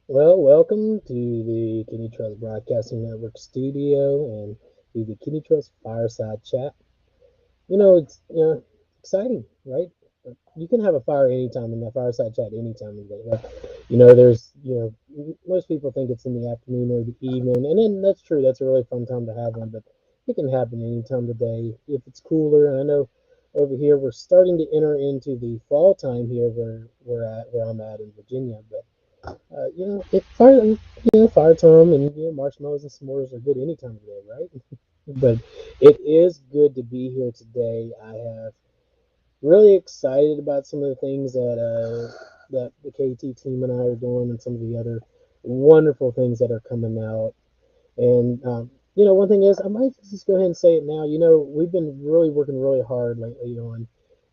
Well, welcome to the Kidney Trust Broadcasting Network studio and the Kidney Trust Fireside Chat. It's exciting, right? You can have a fire anytime and a fireside chat anytime of the day. There's most people think it's in the afternoon or the evening, and then that's true. That's a really fun time to have one, but it can happen any time of the day if it's cooler. And I know over here we're starting to enter into the fall time here where I'm at in Virginia, but fire time and marshmallows and s'mores are good any time of the day, right? But it is good to be here today. I have really excited about some of the things that the KT team and I are doing, and some of the other wonderful things that are coming out. And one thing is, I might just go ahead and say it now. We've been really working really hard lately on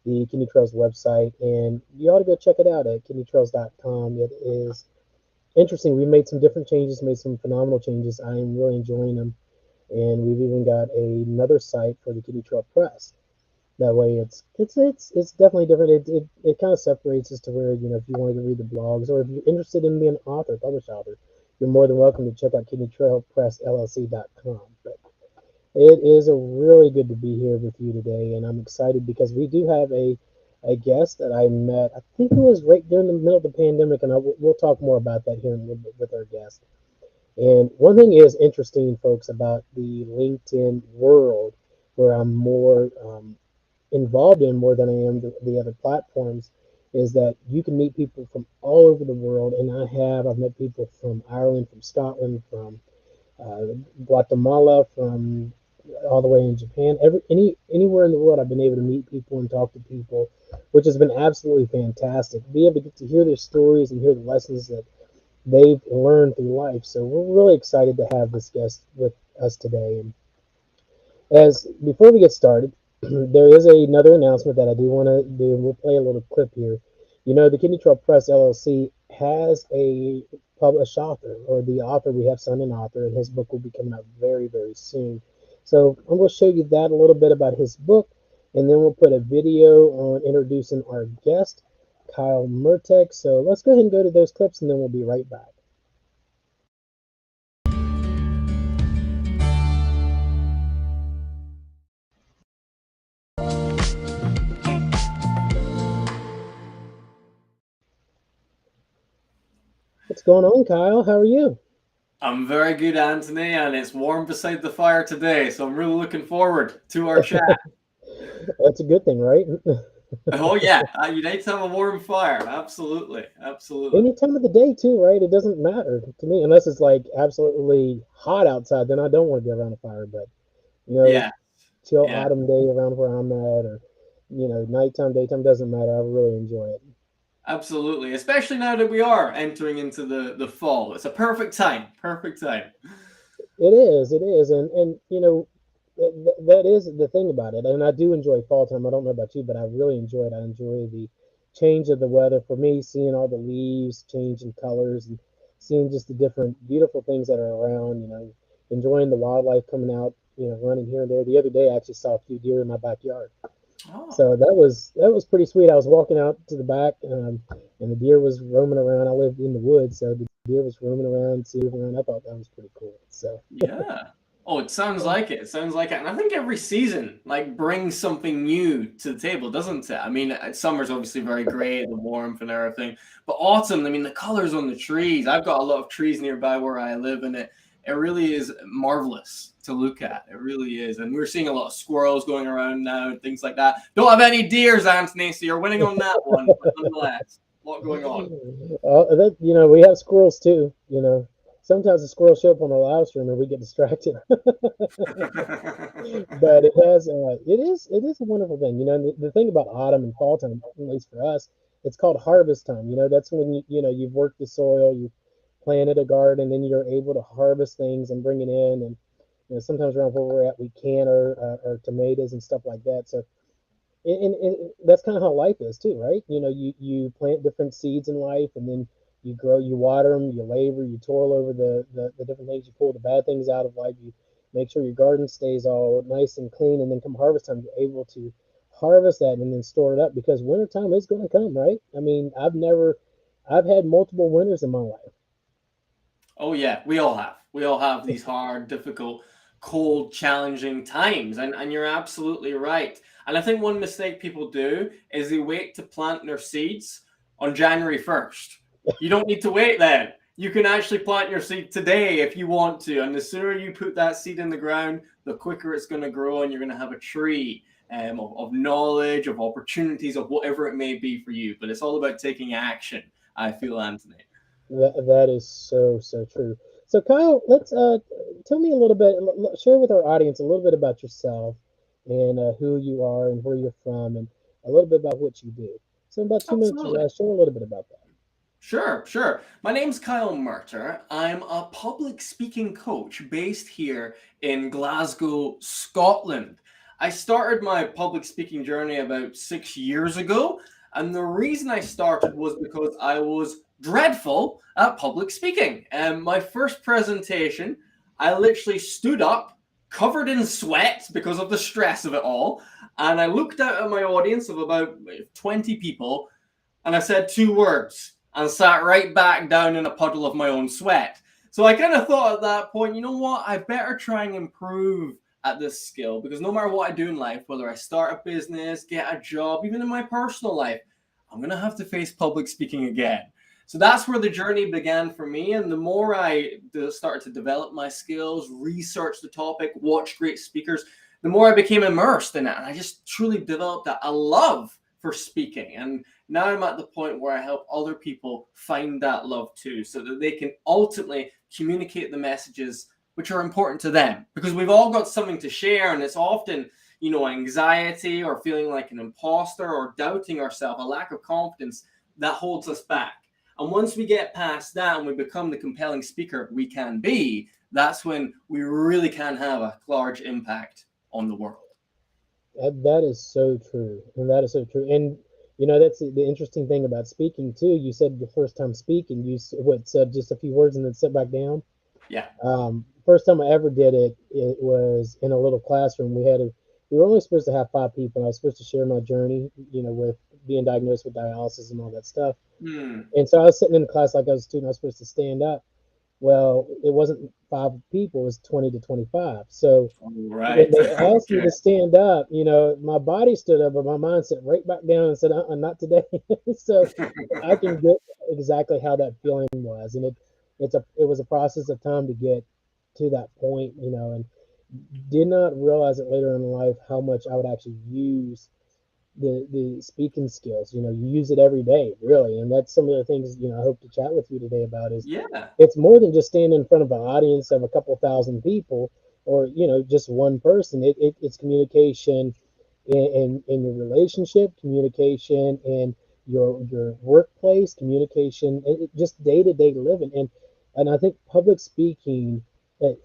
the Kidney Trails website, and you ought to go check it out at kidneytrails.com. It is interesting. We made some different changes, made some phenomenal changes. I am really enjoying them, and we've even got another site for the Kidney Trail Press. That way, it's definitely different. It kind of separates us to where if you want to read the blogs, or if you're interested in being an author, published author, you're more than welcome to check out kidneytrailpressllc.com. But it is a really good to be here with you today, and I'm excited because we do have a guest that I met. I think it was right during the middle of the pandemic, and we'll talk more about that here in a little bit with our guest. And one thing is interesting, folks, about the LinkedIn world, where I'm more involved in more than I am the other platforms, is that you can meet people from all over the world, and I've met people from Ireland, from Scotland, from Guatemala, from all the way in Japan. Anywhere in the world, I've been able to meet people and talk to people, which has been absolutely fantastic. Be able to get to hear their stories and hear the lessons that they've learned through life. So we're really excited to have this guest with us today. And as before we get started, there is another announcement that I do want to do. We'll play a little clip here. The Kidney Trail Press LLC has a published author, or the author. We have signed an author, and his book will be coming out very, very soon. So I'm going to show you that a little bit about his book, and then we'll put a video on introducing our guest, Kyle Murtagh. So let's go ahead and go to those clips, and then we'll be right back. What's going on, Kyle? How are you? I'm very good, Anthony, and it's warm beside the fire today, so I'm really looking forward to our chat. That's a good thing, right? Oh yeah, you need to have a warm fire. Absolutely, absolutely. Any time of the day too, right? It doesn't matter to me unless it's like absolutely hot outside. Then I don't want to be around a fire. But Yeah, chill yeah, autumn day around where I'm at, or nighttime, daytime doesn't matter. I really enjoy it. absolutely. Especially now that we are entering into the fall, it's a perfect time. Perfect time. It is, and that is the thing about it. And I do enjoy fall time. I don't know about you, but I really enjoy it. I enjoy the change of the weather. For me, seeing all the leaves change in colors and seeing just the different beautiful things that are around. Enjoying the wildlife coming out. Running here and there. The other day, I actually saw a few deer in my backyard. Oh, So that was pretty sweet. I was walking out to the back, and the deer was roaming around. I lived in the woods, so the deer was roaming around, seeing around. I thought that was pretty cool. So yeah. Oh, it sounds like it. It sounds like it. And I think every season like brings something new to the table, doesn't it? I mean, summer's obviously very great, the warmth and everything. But autumn, I mean, the colors on the trees. I've got a lot of trees nearby where I live, and it really is marvelous to look at. It really is. And we're seeing a lot of squirrels going around now and things like that. Don't have any deers, Anthony, so you're winning on that one. But nonetheless, A lot going on. That we have squirrels too. Sometimes the squirrels show up on the live stream and we get distracted. But it is a wonderful thing. The thing about autumn and fall time, at least for us, it's called harvest time. That's when you've worked the soil, you've planted a garden, and then you're able to harvest things and bring it in. And sometimes around where we're at, we can our tomatoes and stuff like that. So and that's kind of how life is too, right? You plant different seeds in life, and then you grow, you water them, you labor, you toil over the different things, you pull the bad things out of life, you make sure your garden stays all nice and clean, and then come harvest time, you're able to harvest that and then store it up because wintertime is going to come, right? I mean, I've had multiple winters in my life. Oh yeah, we all have. We all have these hard, difficult, cold, challenging times. And you're absolutely right. And I think one mistake people do is they wait to plant their seeds on January 1st. You don't need to wait then. You can actually plant your seed today if you want to. And the sooner you put that seed in the ground, the quicker it's going to grow and you're going to have a tree of knowledge, of opportunities, of whatever it may be for you. But it's all about taking action, I feel, Anthony. That is so true. So Kyle, let's tell me a little bit, share with our audience a little bit about yourself and who you are and where you're from and a little bit about what you do. So in about 2 minutes, Absolutely. share a little bit about that. Sure, sure. My name's Kyle Murtagh. I'm a public speaking coach based here in Glasgow, Scotland. I started my public speaking journey about 6 years ago, and the reason I started was because I was dreadful at public speaking. And my first presentation, I literally stood up, covered in sweat because of the stress of it all, and I looked out at my audience of about 20 people, and I said two words and sat right back down in a puddle of my own sweat. So I kind of thought at that point, you know what, I better try and improve at this skill because no matter what I do in life, whether I start a business, get a job, even in my personal life, I'm going to have to face public speaking again. So that's where the journey began for me. And the more I started to develop my skills, research the topic, watch great speakers, the more I became immersed in it. And I just truly developed a love for speaking. And now I'm at the point where I help other people find that love too, so that they can ultimately communicate the messages which are important to them. Because we've all got something to share, and it's often, anxiety or feeling like an imposter or doubting ourselves, a lack of confidence that holds us back. And once we get past that and we become the compelling speaker we can be, that's when we really can have a large impact on the world. That is so true, and that is so true. And that's the interesting thing about speaking too. You said the first time speaking, you said just a few words and then sit back down. Yeah. First time I ever did it, it was in a little classroom. We were only supposed to have 5 people. And I was supposed to share my journey, with being diagnosed with dialysis and all that stuff. Hmm. And so I was sitting in the class like I was a student. I was supposed to stand up. Well, it wasn't 5 people; it was 20 to 25. So when Right. they asked me Okay. to stand up, my body stood up, but my mind sat right back down and said, "Not today." So I can get exactly how that feeling was, and it was a process of time to get to that point, and did not realize it later in life how much I would actually use the speaking skills. You use it every day, really, and that's some of the things I hope to chat with you today about. Is Yeah. it's more than just standing in front of an audience of a couple thousand people or just one person. It's communication in your relationship, communication in your workplace, communication, just day-to-day living. And I think public speaking,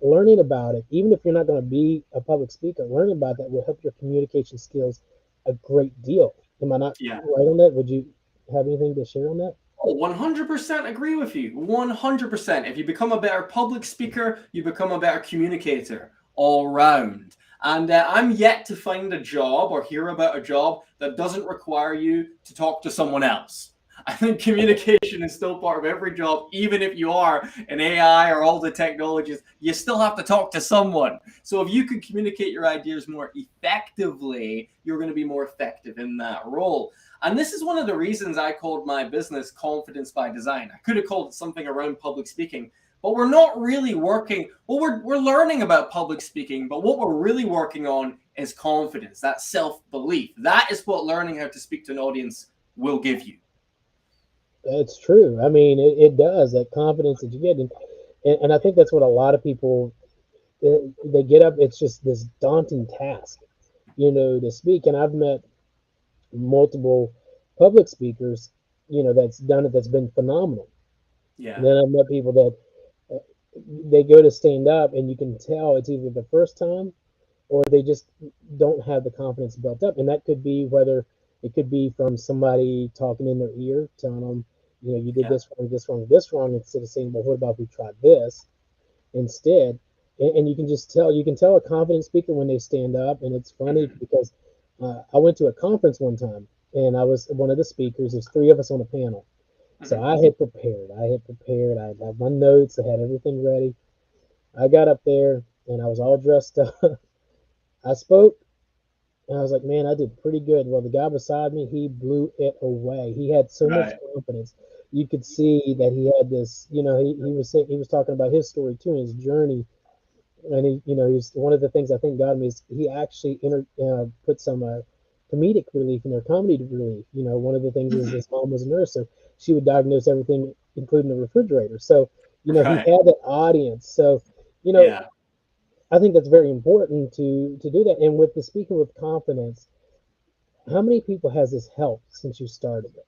learning about it, even if you're not going to be a public speaker, learning about that will help your communication skills a great deal. Am I not Yeah. right on that? Would you have anything to share on that? Oh, 100% agree with you. 100%. If you become a better public speaker, you become a better communicator all round. And I'm yet to find a job or hear about a job that doesn't require you to talk to someone else. I think communication is still part of every job, even if you are an AI or all the technologies, you still have to talk to someone. So if you can communicate your ideas more effectively, you're going to be more effective in that role. And this is one of the reasons I called my business Confidence by Design. I could have called it something around public speaking, but we're not really working. Well, we're learning about public speaking, but what we're really working on is confidence, that self-belief. That is what learning how to speak to an audience will give you. It's true. I mean, it does, that confidence that you get, and I think that's what a lot of people, they get up. It's just this daunting task, to speak. And I've met multiple public speakers, that's done it. That's been phenomenal. And Yeah. then I've met people that uh, they go to stand up, and you can tell it's either the first time or they just don't have the confidence built up. And that could be whether it could be from somebody talking in their ear, telling them, you did Yeah. this wrong, this wrong, this wrong, instead of saying, well, what about if we try this instead? And you can tell a confident speaker when they stand up. And it's funny Hmm. because I went to a conference one time, and I was one of the speakers. There's three of us on a panel. So Hmm. I had prepared. I had my notes. I had everything ready. I got up there and I was all dressed up. I spoke, and I was like, man, I did pretty good. Well, the guy beside me, he blew it away. He had so much Right. confidence. You could see that he had this, he was talking about his story too, and his journey. And he's one of the things I think got me is he actually put some comedic relief in there, comedy relief. One of the things is Hmm. his mom was a nurse, so she would diagnose everything, including the refrigerator. So, he Right. had that audience. So, you know, Yeah. I think that's very important to do that. And with the speaking with confidence, how many people has this helped since you started it?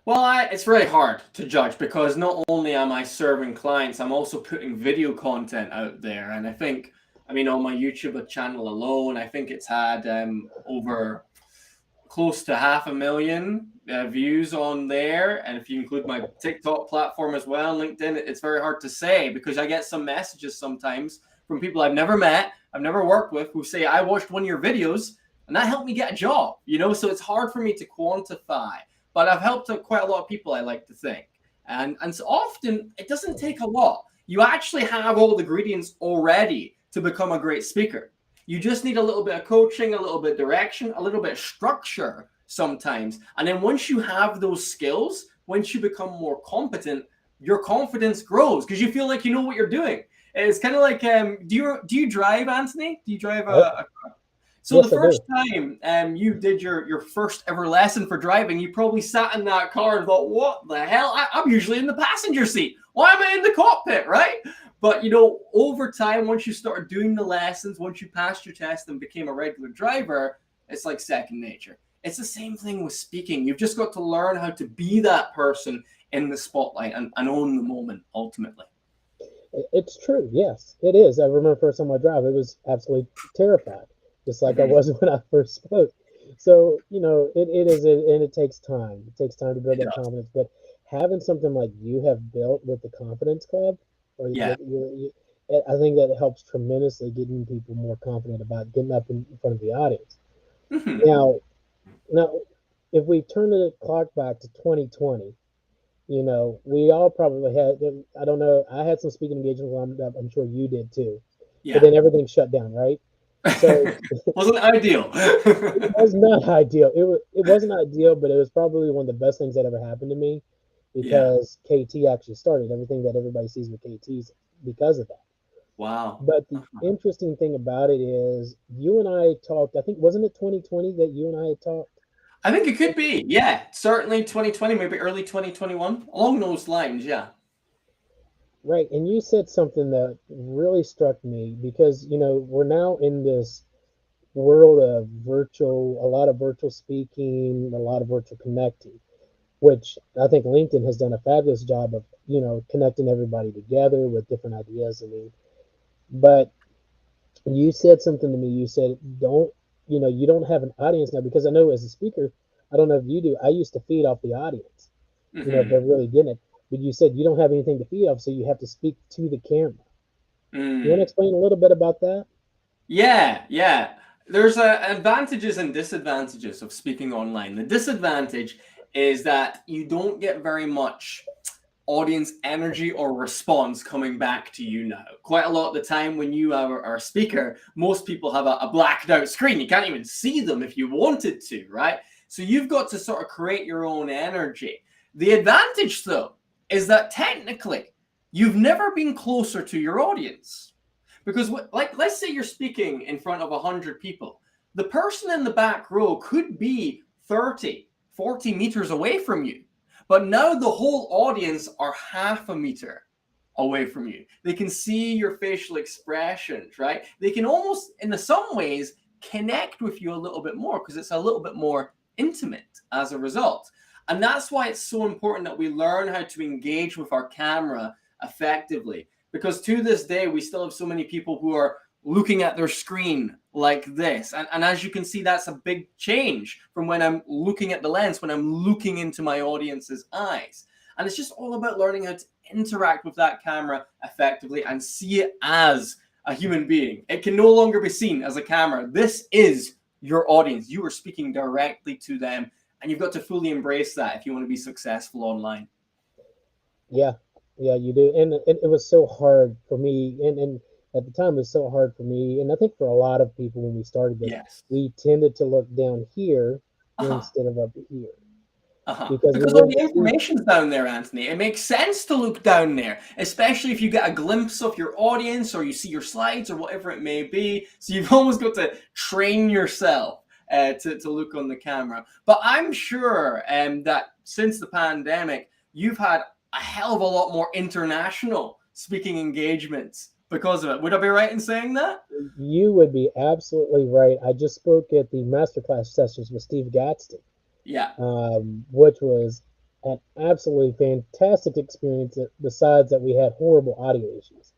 Well, it's very hard to judge because not only am I serving clients, I'm also putting video content out there. And I think, I mean, on my YouTube channel alone, I think it's had over close to 500,000 views on there. And if you include my TikTok platform as well, LinkedIn, it's very hard to say because I get some messages sometimes from people I've never met, I've never worked with, who say, I watched one of your videos and that helped me get a job, So it's hard for me to quantify, but I've helped quite a lot of people, I like to think. And so often it doesn't take a lot. You actually have all the ingredients already to become a great speaker. You just need a little bit of coaching, a little bit of direction, a little bit of structure sometimes. And then once you have those skills, once you become more competent, your confidence grows because you feel like you know what you're doing. It's kind of like, do you drive, Anthony? Do you drive Oh, a so the yes, I first do. time you did your first ever lesson for driving, you probably sat in that car and thought, "What the hell? I'm usually in the passenger seat. Why am I in the cockpit?" Right? But over time, once you started doing the lessons, once you passed your test and became a regular driver, it's like second nature. It's the same thing with speaking. You've just got to learn how to be that person in the spotlight and own the moment ultimately. It's true. Yes, it is. I remember first time I drive, it was absolutely terrified, just like I Hmm. was when I first spoke. So, it is, and it takes time. It takes time to build It that does. confidence. But having something like you have built with the Confidence Club, or Yeah. I think that helps tremendously getting people more confident about getting up in front of the audience. Hmm. Now, now, if we turn the clock back to 2020, we all probably had, I don't know, I had some speaking engagements lined up. I'm sure you did too. But Yeah. then everything shut down, right? So Wasn't ideal. it was not ideal. It wasn't ideal, but it was probably one of the best things that ever happened to me Yeah. because KT actually started everything that everybody sees with KT's because of that. Wow. But the interesting thing about it is you and I talked, I think, wasn't it 2020 that you and I had talked? I think it could be. Yeah, certainly 2020, maybe early 2021, along those lines. Yeah. Right. And you said something that really struck me because, we're now in this world of virtual, a lot of virtual speaking, a lot of virtual connecting, which I think LinkedIn has done a fabulous job of, connecting everybody together with different ideas. I mean, but you said something to me. You said, you don't have an audience now because I know as a speaker, I don't know if you do, I used to feed off the audience, if Hmm. they're really getting it. But you said you don't have anything to feed off, so you have to speak to the camera. You want to Mm. explain a little bit about that? Yeah, yeah. There's advantages and disadvantages of speaking online. The disadvantage is that you don't get very much audience energy or response coming back to you now. Quite a lot of the time when you are a speaker, most people have a blacked out screen. You can't even see them if you wanted to, right? So you've got to sort of create your own energy. The advantage, though, is that technically you've never been closer to your audience. Because, like, let's say you're speaking in front of 100 people. The person in the back row could be 30, 40 meters away from you, But now the whole audience are half a meter away from you. They can see your facial expressions, right? They can almost, in some ways, connect with you a little bit more because it's a little bit more intimate as a result. And that's why it's so important that we learn how to engage with our camera effectively. Because to this day, we still have so many people who are looking at their screen like this. And as you can see, that's a big change from when I'm looking at the lens, when I'm looking into my audience's eyes. And it's just all about learning how to interact with that camera effectively and see it as a human being. It can no longer be seen as a camera. This is your audience. You are speaking directly to them, and you've got to fully embrace that if you want to be successful online. Yeah, yeah, you do. And it was so hard for me, and at the time it was so hard for me, and I think for a lot of people when we started this, Yes. we tended to look down here Uh-huh. instead of up here Uh-huh. because we Because all wanted the to see. information's down there, Anthony. It makes sense to look down there, especially if you get a glimpse of your audience or you see your slides or whatever it may be. So you've almost got to train yourself to look on the camera. But I'm sure that since the pandemic, you've had a hell of a lot more international speaking engagements because of it. Would I be right in saying that? You would be absolutely right. I just spoke at the masterclass sessions with Steve Gadsden, Yeah. which was an absolutely fantastic experience. Besides that, we had horrible audio issues.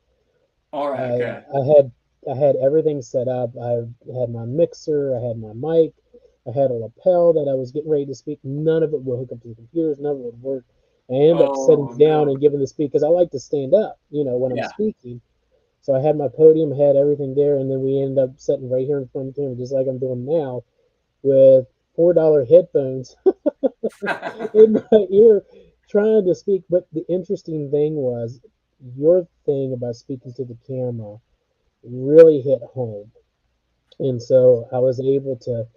All right. I Okay. I had I had everything set up. I had my mixer. I had my mic. I had a lapel that I was getting ready to speak. None of it would hook up to the computers. None of it would work. I ended up sitting Oh down no. and giving the speak because I like to stand up, when I'm Yeah. speaking. So I had my podium, had everything there, and then we ended up sitting right here in front of the camera, just like I'm doing now, with $4 headphones in my ear, trying to speak. But the interesting thing was, your thing about speaking to the camera really hit home. And so I was able to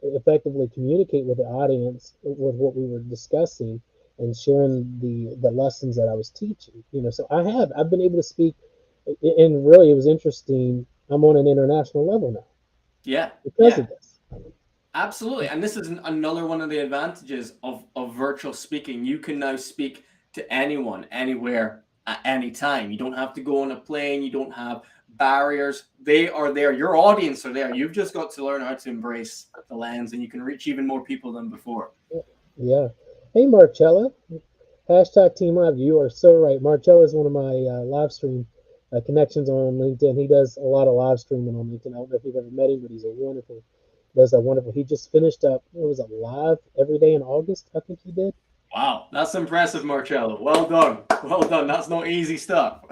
effectively communicate with the audience with what we were discussing and sharing the lessons that I was teaching. So I've been able to speak, and really it was interesting. I'm on an international level now Yeah. because Yeah. of this. Absolutely. And this is another one of the advantages of virtual speaking. You can now speak to anyone, anywhere, at any time. You don't have to go on a plane. You don't have barriers. They are there. Your audience are there. You've just got to learn how to embrace the lens and you can reach even more people than before. Yeah. Hey, Marcella. Hashtag Team Live. You are so right. Marcella is one of my live stream connections on LinkedIn. He does a lot of live streaming on LinkedIn. I don't know if you've ever met him, but he's a wonderful, does a wonderful. He just finished up, what was it, live every day in August, I think he did. Wow. That's impressive, Marcello. Well done. Well done. That's not easy stuff.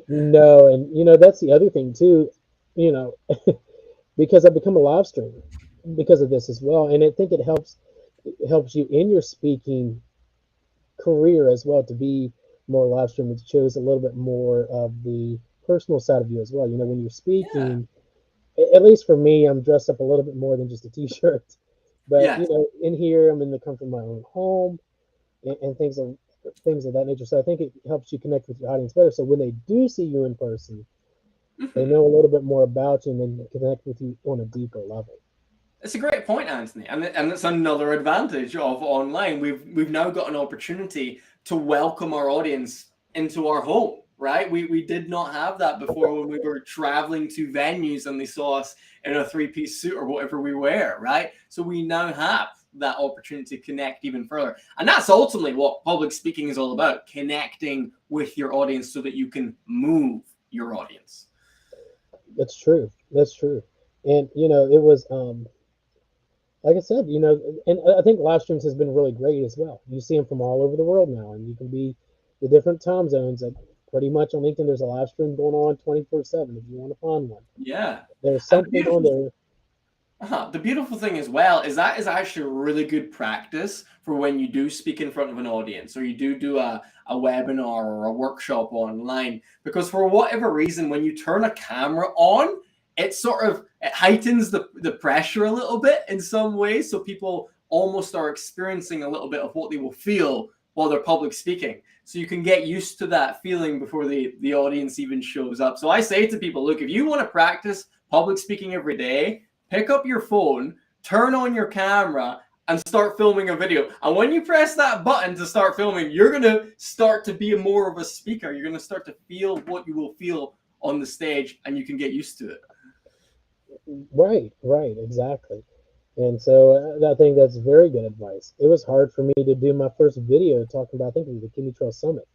No, and that's the other thing too, you know, because I've become a live streamer because of this as well, and I think it helps you in your speaking career as well to be more live stream. It shows a little bit more of the personal side of you as well. When you're Yeah. speaking, at least for me, I'm dressed up a little bit more than just a t-shirt. But Yes. in here, I'm in the comfort of my own home and things of that nature. So I think it helps you connect with your audience better. So when they do see you in person, they Mhm. know a little bit more about you and then connect with you on a deeper level. It's a great point, Anthony, and it's another advantage of online. We've now got an opportunity to welcome our audience into our home, right? We did not have that before when we were traveling to venues and they saw us in a three-piece suit or whatever we wear, right? So we now have that opportunity to connect even further, and that's ultimately what public speaking is all about: connecting with your audience so that you can move your audience. That's true. That's true. And it was like I said, and I think live streams has been really great as well. You see them from all over the world now, and you can be the different time zones. Pretty much on LinkedIn, there's a live stream going on 24/7 if you want to find one. Yeah, There's and the something on beautiful there. The beautiful thing as well is that is actually really good practice for when you do speak in front of an audience or you do a webinar or a workshop online. Because for whatever reason, when you turn a camera on, it heightens the pressure a little bit in some ways. So people almost are experiencing a little bit of what they will feel while they're public speaking. So you can get used to that feeling before the audience even shows up. So I say to people, look, if you want to practice public speaking every day, pick up your phone, turn on your camera, and start filming a video. And when you press that button to start filming, you're going to start to be more of a speaker. You're going to start to feel what you will feel on the stage, and you can get used to it. Right, right, exactly. And so I think that's very good advice. It was hard for me to do my first video talking about, I think it was the Kidney Trail Summit,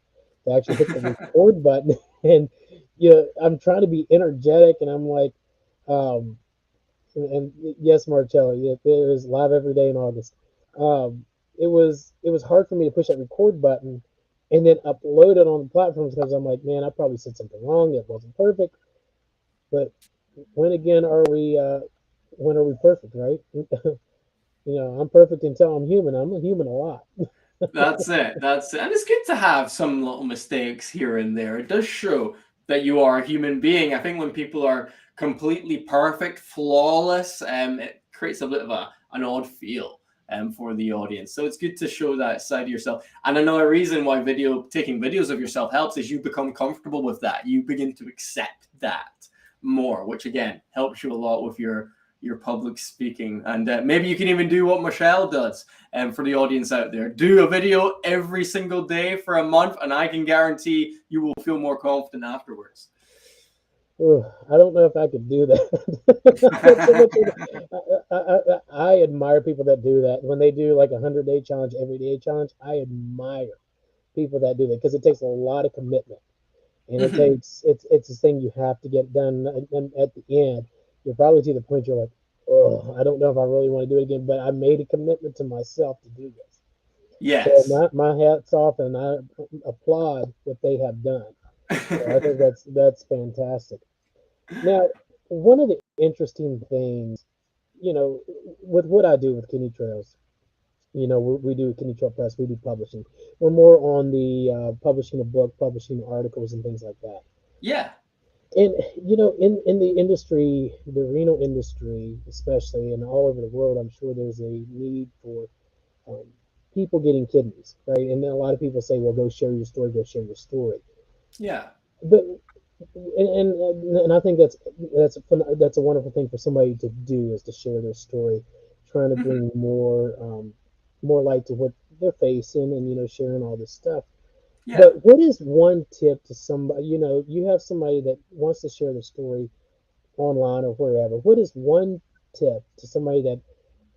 to actually hit the record button. And I'm trying to be energetic, and I'm like, um, and yes, Marcello, yeah, there is live every day in August. It was hard for me to push that record button and then upload it on the platforms because I'm like, man, I probably said something wrong. It wasn't perfect, but when again are we? When are we perfect, right? I'm perfect until I'm human. I'm a human a lot. That's it. That's it. And it's good to have some little mistakes here and there. It does show that you are a human being. I think when people are completely perfect, flawless, it creates a bit of an odd feel for the audience. So it's good to show that side of yourself. And another reason why taking videos of yourself helps is you become comfortable with that. You begin to accept that more, which again helps you a lot with your public speaking. And maybe you can even do what Michelle does. And for the audience out there, do a video every single day for a month, and I can guarantee you will feel more confident afterwards. Ugh, I don't know if I could do that. I admire people that do that. When they do like a 100-day challenge, every day challenge, I admire people that do that because it takes a lot of commitment, and Mhm. it's this thing you have to get done. And at the end, you're probably to the point you're like, oh, I don't know if I really want to do it again, but I made a commitment to myself to do this. So Yes. my hat's off, and I applaud what they have done. So I think that's fantastic. Now, one of the interesting things, with what I do with Kidney Trails, we do Kidney Trail Press, we do publishing. We're more on the publishing a book, publishing articles, and things like that. Yeah. And in the industry, the renal industry, especially, and all over the world, I'm sure there's a need for um, people getting kidneys, right? And then a lot of people say, well, go share your story, go share your story. Yeah. But and I think that's a wonderful thing for somebody to do is to share their story, trying to Mhm. bring more light to what they're facing, and sharing all this stuff. Yeah. But what is one tip to somebody? You have somebody that wants to share their story online or wherever. What is one tip to somebody that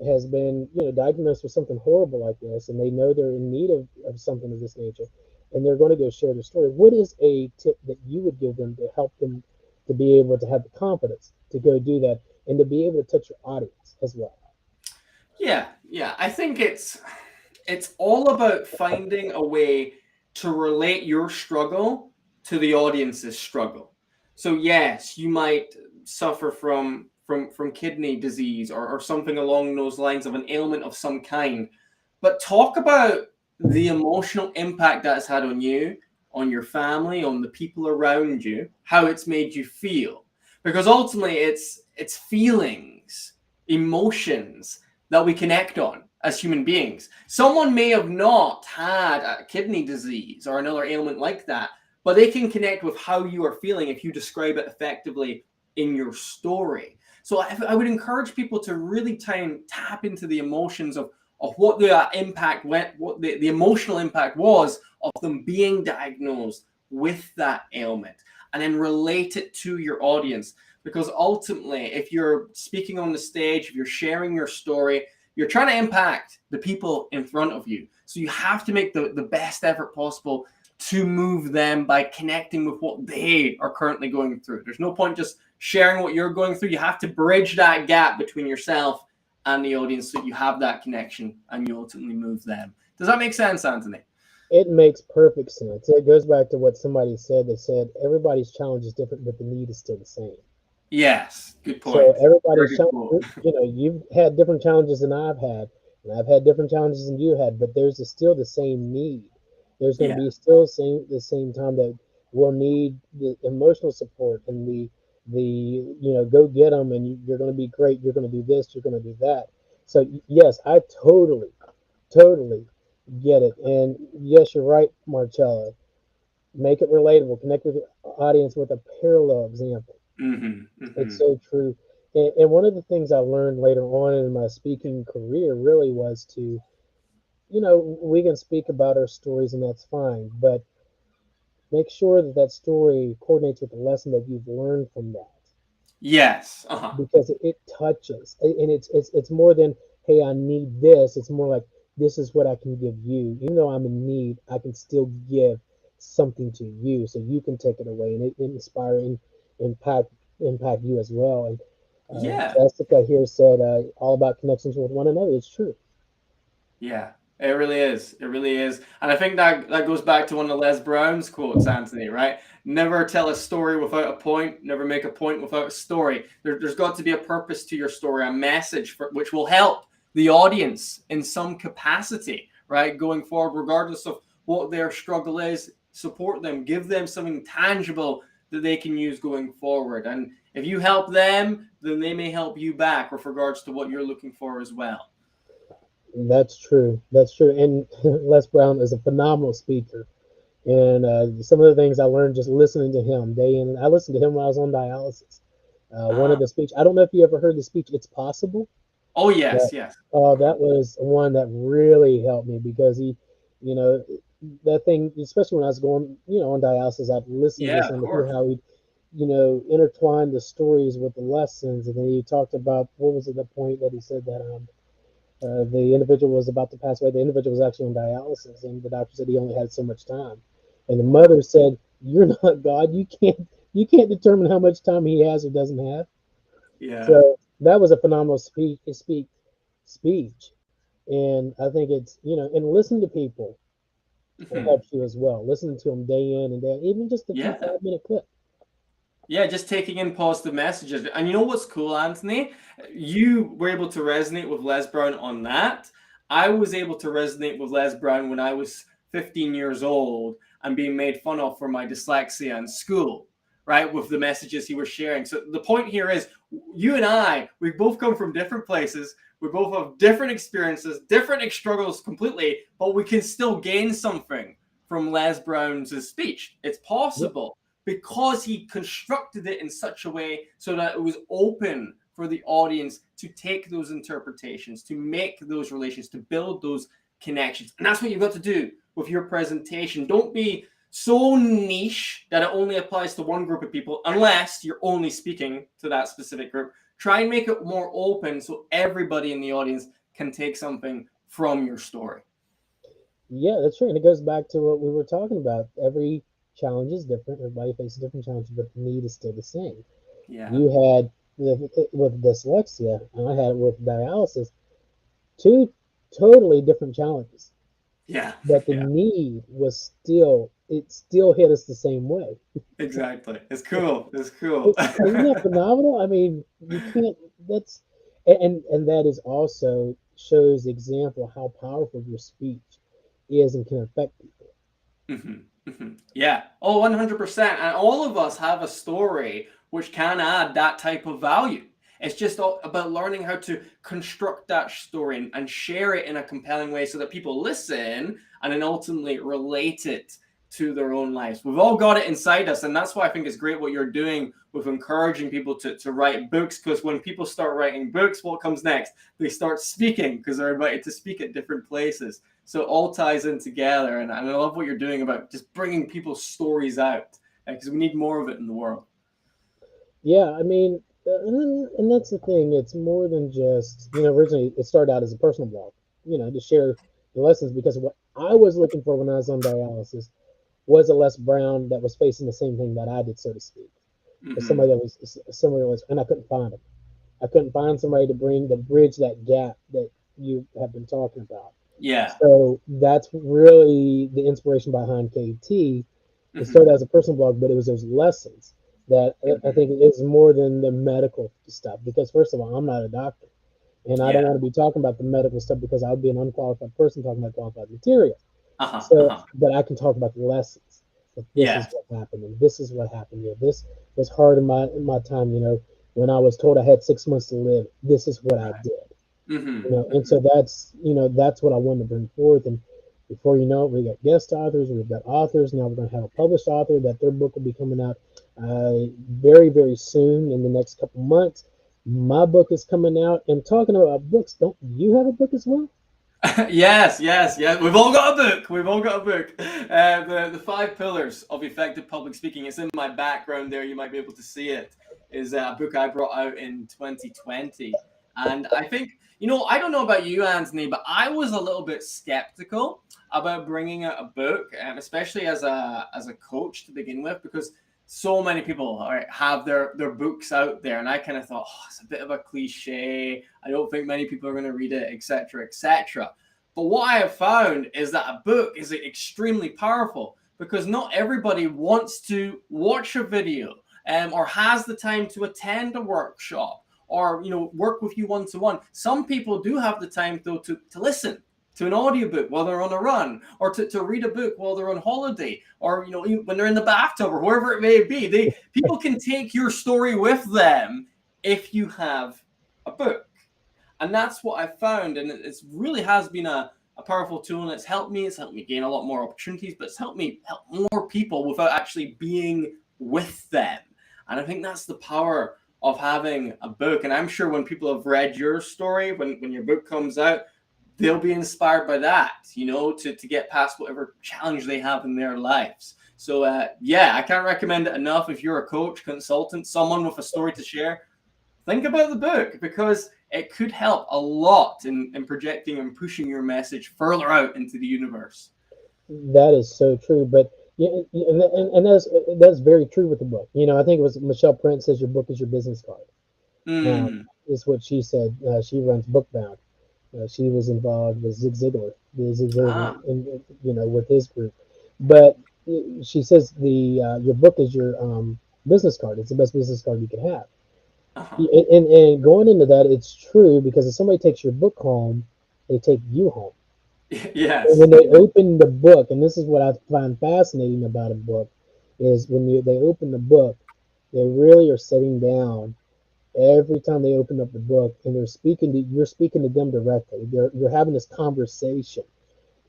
has been diagnosed with something horrible like this, and they know they're in need of something of this nature, and they're going to go share their story? What is a tip that you would give them to help them to be able to have the confidence to go do that and to be able to touch your audience as well? Yeah. Yeah. I think it's all about finding a way to relate your struggle to the audience's struggle. So yes, you might suffer from kidney disease or something along those lines of an ailment of some kind, but talk about the emotional impact that's had on you, on your family, on the people around you, how it's made you feel. Because ultimately it's feelings, emotions that we connect on as human beings. Someone may have not had a kidney disease or another ailment like that, but they can connect with how you are feeling if you describe it effectively in your story. So I would encourage people to really try and tap into the emotions of what the impact went, what the emotional impact was of them being diagnosed with that ailment, and then relate it to your audience. Because ultimately, if you're speaking on the stage, if you're sharing your story, you're trying to impact the people in front of you. So you have to make the best effort possible to move them by connecting with what they are currently going through. There's no point just sharing what you're going through. You have to bridge that gap between yourself and the audience so you have that connection and you ultimately move them. Does that make sense, Anthony? It makes perfect sense. It goes back to what somebody said. They said everybody's challenge is different, but the need is still the same. Yes, good So point. Very everybody's good quote. you've had different challenges than I've had, and I've had different challenges than you had, but there's still the same need. There's going to Yeah. be still the same time that we'll need the emotional support and the go get them, and you're going to be great. You're going to do this. You're going to do that. So yes, I totally get it, and yes, you're right, Marcella. Make it relatable. Connect with the audience with a parallel example. Mm-hmm. It's Mm-hmm. so true. And one of the things I learned later on in my speaking career really was to, we can speak about our stories and that's fine, but make sure that that story coordinates with the lesson that you've learned from that, Yes. Uh-huh. because it touches, and it's more than, hey, I need this. It's more like, this is what I can give you. Even though I'm in need, I can still give something to you, so you can take it away and it inspire and impact impact you as well. And Yeah. Jessica here said, all about connections with one another. It's true. Yeah, it really is. It really is. And I think that goes back to one of Les Brown's quotes, Anthony, right? Never tell a story without a point, never make a point without a story. There's got to be a purpose to your story, a message which will help the audience in some capacity, right? Going forward, regardless of what their struggle is, support them, give them something tangible that they can use going forward. And if you help them, then they may help you back with regards to what you're looking for as well. That's true. That's true. And Les Brown is a phenomenal speaker. And some of the things I learned just listening to him day in, and I listened to him when I was on dialysis. One of Ah. the speech, I don't know if you ever heard the speech, "It's Possible." Oh That yes, yes. that was one that really helped me, because he, you know, that thing, especially when I was going, on dialysis, I'd listen to Yeah, of him to hear course. how he, intertwined the stories with the lessons, and then he talked about, what was it, the point that he said that the individual was about to pass away. The individual was actually on dialysis, and the doctor said he only had so much time. And the Wow. mother said, "You're not God. You can't determine how much time he has or doesn't have." Yeah. So that was a phenomenal speech. And I think it's, and listen to people Mhm. helps you as well. Listening to them day in and day out, even just a few Yeah. 5-minute clips. Yeah, just taking in positive messages. And you know what's cool, Anthony? You were able to resonate with Les Brown on that. I was able to resonate with Les Brown when I was 15 years old and being made fun of for my dyslexia in school, right? With the messages he was sharing. So the point here is you and I, we both come from different places. We both have different experiences, different struggles completely, but we can still gain something from Les Brown's speech. It's Yep. possible because he constructed it in such a way so that it was open for the audience to take those interpretations, to make those relations, to build those connections. And that's what you've got to do with your presentation. Don't be so niche that it only applies to one group of people unless you're only speaking to that specific group. Try and make it more open so everybody in the audience can take something from your story. Yeah, that's true. And it goes back to what we were talking about. Every challenge is different. Everybody faces a different challenge, but the need is still the same. Yeah. You had with dyslexia, and I had it with dialysis, two totally different challenges, Yeah. but the Yeah. need was still, it still hit us the same way. Exactly. It's cool. It's cool. Isn't that phenomenal? I mean, you can't. That's and that is also shows the example of how powerful your speech is and can affect people. Yeah. Oh, 100%. And all of us have a story which can add that type of value. It's just about learning how to construct that story and share it in a compelling way so that people listen and then ultimately relate it to their own lives. We've all got it inside us. And that's why I think it's great what you're doing with encouraging people to write books. Because when people start writing books, what comes next? They start speaking because they're invited to speak at different places. So it all ties in together, and I love what you're doing about just bringing people's stories out because we need more of it in the world. Yeah, I mean, and that's the thing. It's more than just, originally it started out as a personal blog, to share the lessons, because what I was looking for when I was on dialysis was a Les Brown that was facing the same thing that I did, so to speak. Was somebody Mm-hmm. that was somebody that was, and I couldn't find him. I couldn't find somebody to bridge that gap that you have been talking about. Yeah. So that's really the inspiration behind KT. It Mm-hmm. started as a personal blog, but it was those lessons that I Mm-hmm. think is more than the medical stuff. Because first of all, I'm not a doctor, and I don't Yeah. want to be talking about the medical stuff, because I would be an unqualified person talking about qualified material. Uh-huh. So, Uh-huh. but I can talk about the lessons. That this is Yes. what happened, and this is what happened here. This was hard in my time. When I was told I had 6 months to live, this is what I Right. did. Mm-hmm. And Mm-hmm. so that's what I wanted to bring forth. And before you know it, we got guest authors, we've got authors. Now we're going to have a published author that their book will be coming out very, very soon, in the next couple months. My book is coming out. And talking about books, don't you have a book as well? Yes, yes, yes. We've all got a book. We've all got a book. The five pillars of effective public speaking. It's in my background there. You might be able to see it. Is a book I brought out in 2020, and I think I don't know about you, Anthony, but I was a little bit skeptical about bringing out a book, especially as a coach to begin with, because so many people have their books out there, and I kind of thought, oh, it's a bit of a cliche. I don't think many people are going to read it, etc., etc. But what I have found is that a book is extremely powerful because not everybody wants to watch a video or has the time to attend a workshop or work with you one to one. Some people do have the time though to listen to an audiobook while they're on a run, or to read a book while they're on holiday, or when they're in the bathtub or wherever it may be. People can take your story with them if you have a book. And that's what I found, and it really has been a powerful tool, and it's helped me. It's helped me gain a lot more opportunities, but it's helped me help more people without actually being with them. And I think that's the power of having a book. And I'm sure when people have read your story, when your book comes out, they'll be inspired by that, to get past whatever challenge they have in their lives. So, yeah, I can't recommend it enough. If you're a coach, consultant, someone with a story to share, think about the book because it could help a lot in projecting and pushing your message further out into the universe. That is so true. But yeah, and that's very true with the book. I think it was Michelle Prince says your book is your business card. Mm. Is what she said. She runs Bookbound. She was involved with Zig Ziglar, Ah. with his group. But she says the your book is your business card. It's the best business card you can have. Uh-huh. And going into that, it's true because if somebody takes your book home, they take you home. And Yes. when they open the book, and this is what I find fascinating about a book, is when they open the book, they really are sitting down every time they open up the book, and you're speaking to them directly. You're having this conversation,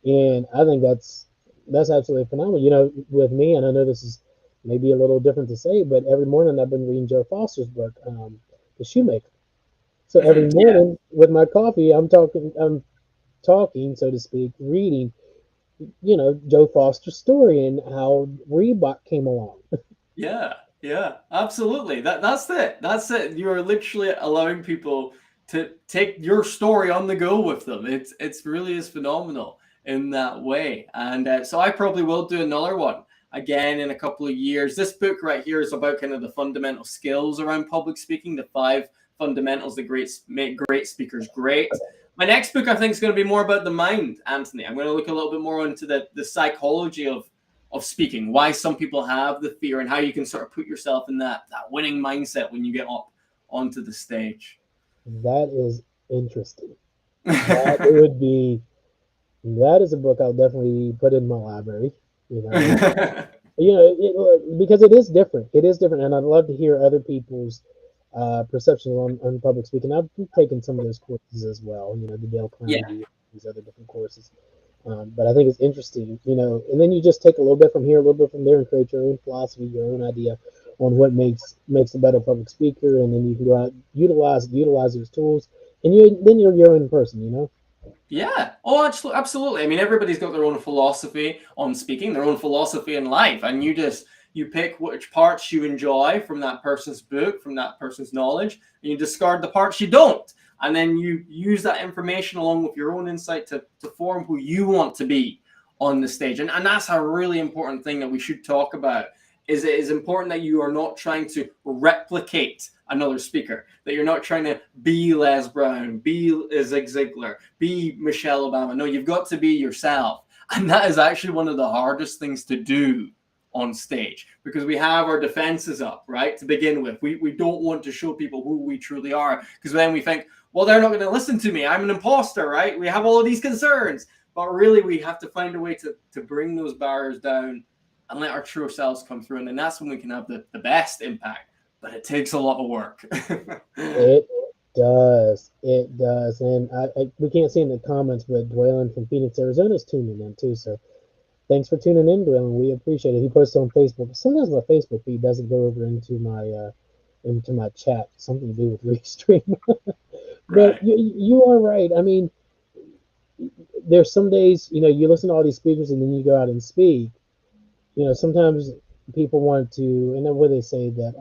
and I think that's absolutely phenomenal. With me, and I know this is maybe a little different to say, but every morning I've been reading Joe Foster's book, The Shoemaker. So every Mhm. Yeah. morning with my coffee, I'm talking, so to speak, reading, Joe Foster's story and how Reebok came along. Yeah, yeah, absolutely. That's it. That's it. You are literally allowing people to take your story on the go with them. It's really is phenomenal in that way. And so I probably will do another one again in a couple of years. This book right here is about kind of the fundamental skills around public speaking, the five fundamentals that make great speakers great. My next book, I think, is going to be more about the mind, Anthony. I'm going to look a little bit more into the psychology of speaking, why some people have the fear, and how you can sort of put yourself in that winning mindset when you get up onto the stage. That is interesting. That would be that is a book I'll definitely put in my library. You know, because it is different. It is different, and I'd love to hear other people's perceptions on public speaking. I've taken some of those courses as well. The Dale Yeah, Carnegie, these other different courses. But I think it's interesting. And then you just take a little bit from here, a little bit from there, and create your own philosophy, your own idea on what makes a better public speaker, and then you can go out utilize those tools, and you're your own person. yeah. Oh, absolutely. I mean, everybody's got their own philosophy on speaking, their own philosophy in life, and you pick which parts you enjoy from that person's book, from that person's knowledge, and you discard the parts you don't. And then you use that information along with your own insight to form who you want to be on the stage. And that's a really important thing that we should talk about. Is it is important that you are not trying to replicate another speaker, that you're not trying to be Les Brown, be Zig Ziglar, be Michelle Obama. No, you've got to be yourself. And that is actually one of the hardest things to do on stage because we have our defenses up, right? To begin with, we don't want to show people who we truly are because then we think, well, they're not going to listen to me. I'm an imposter, right? We have all of these concerns. But really, we have to find a way to bring those barriers down and let our true selves come through. And then that's when we can have the best impact. But it takes a lot of work. It does. It does. And we can't see in the comments, but Dwaylen from Phoenix, Arizona is tuning in too. So thanks for tuning in, Dwaylen. We appreciate it. He posts on Facebook. Sometimes my Facebook feed doesn't go over into my into my chat, something to do with Restream. But Right. you are right. I mean, there's some days, you listen to all these speakers and then you go out and speak. Sometimes people want to, and then where they say that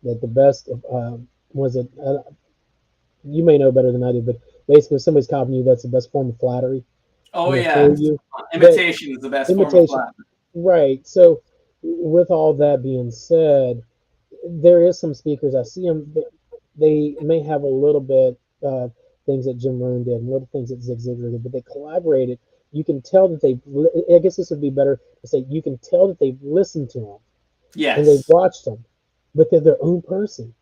the best was it. You may know better than I do, but basically, if somebody's copying you, that's the best form of flattery. Oh For yeah. you, that Imitation is the best form of imitation, flattery. right? So, with all that being said, there is some speakers I see them, but they may have a little bit things that Jim Rohn did, and little things that Zig Ziglar did, but they collaborated. You can tell that they've. I guess this would be better to say you can tell that they've listened to them and they've Yes. watched them, but they're their own person.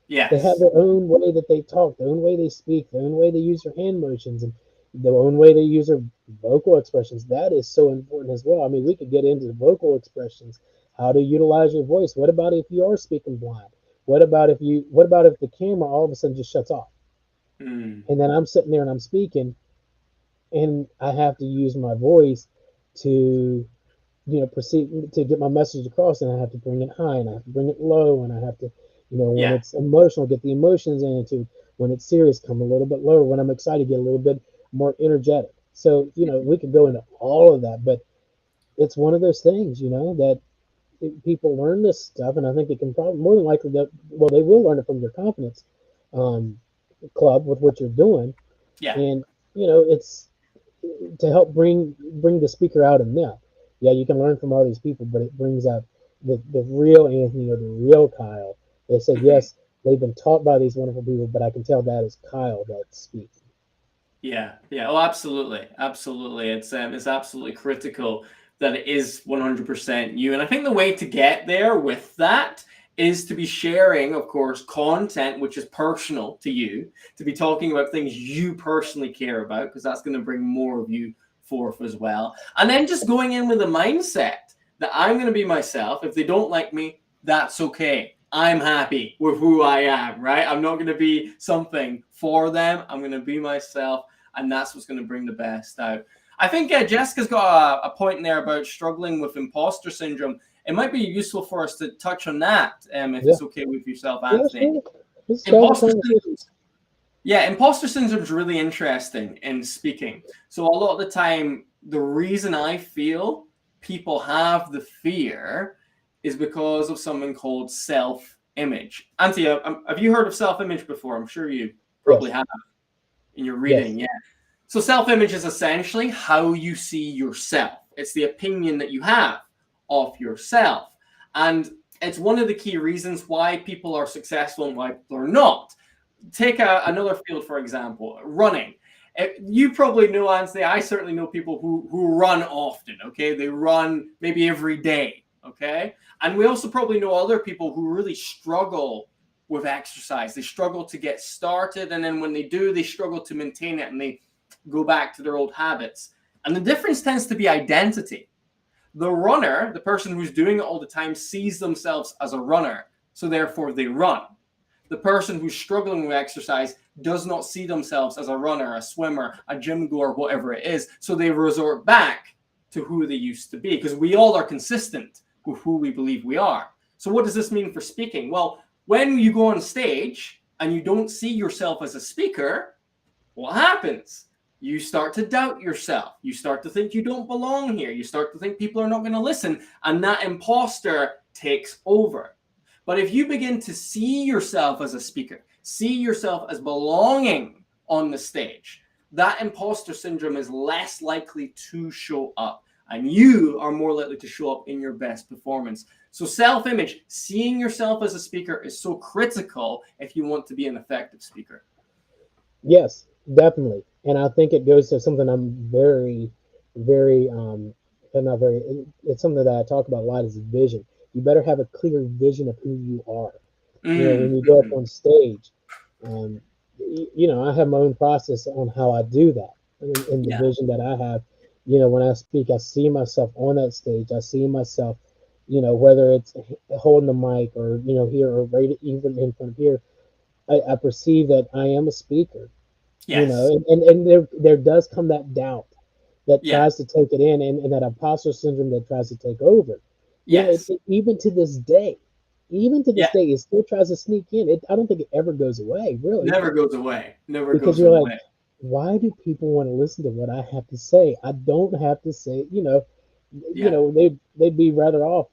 They have Yes. their own way that they talk, their own way they speak, their own way they use their hand motions, and their own way they use their vocal expressions. That is so important as well. I mean, we could get into the vocal expressions, how to utilize your voice. What about if you are speaking blind? What about if the camera all of a sudden just shuts off? Hmm. And then I'm sitting there and I'm speaking and I have to use my voice to proceed to get my message across, and I have to bring it high and I have to bring it low, and I have to, when Yeah. it's emotional, get the emotions into, when it's serious, come a little bit lower, when I'm excited, get a little bit more energetic. So, we could go into all of that, but it's one of those things, that people learn this stuff, and I think it can probably more than likely that, well, they will learn it from your confidence um, club with what you're doing, Yeah. and it's to help bring the speaker out of them. Yeah, you can learn from all these people, but it brings out the real Anthony or the real Kyle. They said Mhm. yes, they've been taught by these wonderful people, but I can tell that is Kyle that's speaking. Yeah, yeah. Oh, absolutely, absolutely. It's absolutely critical that it is 100% you. And I think the way to get there with that is to be sharing, of course, content which is personal to you, to be talking about things you personally care about, because that's going to bring more of you forth as well. And then just going in with a mindset that I'm going to be myself. If they don't like me, that's okay. I'm happy with who I am, right? I'm not going to be something for them. I'm going to be myself, and that's what's going to bring the best out. I think Jessica's got a point in there about struggling with imposter syndrome. It might be useful for us to touch on that, if Yeah, it's okay with yourself, yeah, Anthony. sure. Let's start the Imposter conversation. syndrome. Yeah, imposter syndrome is really interesting in speaking. So a lot of the time, the reason I feel people have the fear is because of something called self-image. Auntie, have you heard of self-image before? I'm sure you probably Yes, have in your yes, reading. Yeah. So self-image is essentially how you see yourself. It's the opinion that you have of yourself. And it's one of the key reasons why people are successful and why people are not. Take another field, for example, running. You probably know, Anthony, I certainly know people who run often, okay? They run maybe every day, okay? And we also probably know other people who really struggle with exercise. They struggle to get started, and then when they do, they struggle to maintain it, and they go back to their old habits. And the difference tends to be identity. The runner, the person who's doing it all the time, sees themselves as a runner, so therefore they run. The person who's struggling with exercise does not see themselves as a runner, a swimmer, a gym goer, whatever it is, so they resort back to who they used to be, because we all are consistent with who we believe we are. So what does this mean for speaking? Well, when you go on stage and you don't see yourself as a speaker, what happens? You start to doubt yourself. You start to think you don't belong here. You start to think people are not going to listen. And that imposter takes over. But if you begin to see yourself as a speaker, see yourself as belonging on the stage, that imposter syndrome is less likely to show up. And you are more likely to show up in your best performance. So, self image, seeing yourself as a speaker, is so critical if you want to be an effective speaker. yes, definitely. And I think it goes to something I'm very, very, and not very. It's something that I talk about a lot is vision. You better have a clear vision of who you are. When you go up Mm-hmm. on stage, um, I have my own process on how I do that, and the Yeah. vision that I have. When I speak, I see myself on that stage. I see myself, whether it's holding the mic or here or right even in front of here. I perceive that I am a speaker, Yes. and there does come that doubt that Yeah. tries to take it in, and that imposter syndrome that tries to take over. Yes. Even to this day. even to this Yeah, day, it still tries to sneak in. I don't think it ever goes away, really, never goes away. Never because goes you're like, away. why do people want to listen to what I have to say? I don't have to say, Yeah. they'd be rather off,